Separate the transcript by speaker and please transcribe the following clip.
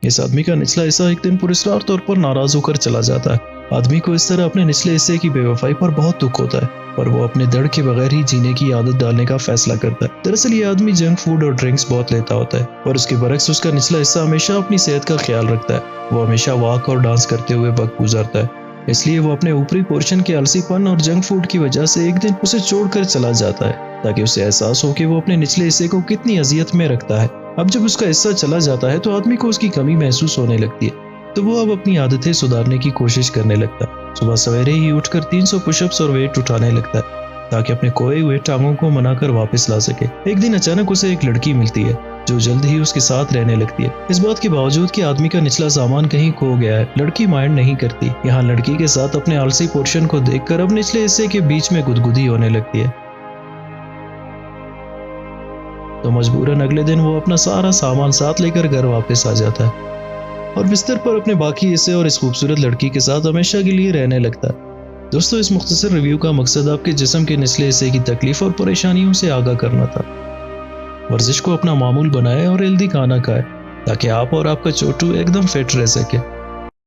Speaker 1: इस आदमी का निचला हिस्सा एक दिन पुरस्कार तौर पर नाराज होकर चला जाता है। आदमी को इस तरह अपने निचले हिस्से की बेवफाई पर बहुत दुख होता है, पर वो अपने दर्द के बगैर ही जीने की आदत डालने का फैसला करता है। दरअसल ये आदमी जंक फूड और ड्रिंक्स बहुत लेता होता है, और उसके बरक्स उसका निचला हिस्सा हमेशा अपनी सेहत का ख्याल रखता है। वो हमेशा वॉक और डांस करते हुए वक्त गुजारता है, इसलिए वो अपने ऊपरी पोर्शन के आलसीपन और जंक फूड की वजह से एक दिन उसे छोड़कर चला जाता है, ताकि उसे एहसास हो कि वो अपने निचले हिस्से को कितनी अजियत में रखता है। अब जब उसका हिस्सा चला जाता है तो आदमी को उसकी कमी महसूस होने लगती है, तो वो अब अपनी आदतें सुधारने की कोशिश करने लगता है। सुबह सवेरे ही उठकर 300 पुशअप्स और वेट उठाने लगता है, ताकि अपने खोए हुए टांगों को मनाकर वापस ला सके। एक दिन अचानक उसे एक लड़की मिलती है, जो जल्द ही उसके साथ रहने लगती है। इस बात के बावजूद कि आदमी का निचला सामान कहीं खो गया है, लड़की माइंड नहीं करती। यहाँ लड़की के साथ अपने आलसी पोर्शन को देखकर अब निचले हिस्से के बीच में गुदगुदी होने लगती है। तो मजबूरन अगले दिन वो अपना सारा सामान साथ लेकर घर वापस आ जाता है और बिस्तर पर अपने बाकी हिस्से और इस खूबसूरत लड़की के साथ हमेशा के लिए रहने लगता है। दोस्तों, इस मुख्तसर रिव्यू का मकसद आपके जिस्म के निचले हिस्से की तकलीफ और परेशानियों से आगाह करना था। वर्जिश को अपना मामूल बनाएं और हेल्दी खाना खाएं, ताकि आप और आपका छोटू एकदम फिट रह सके।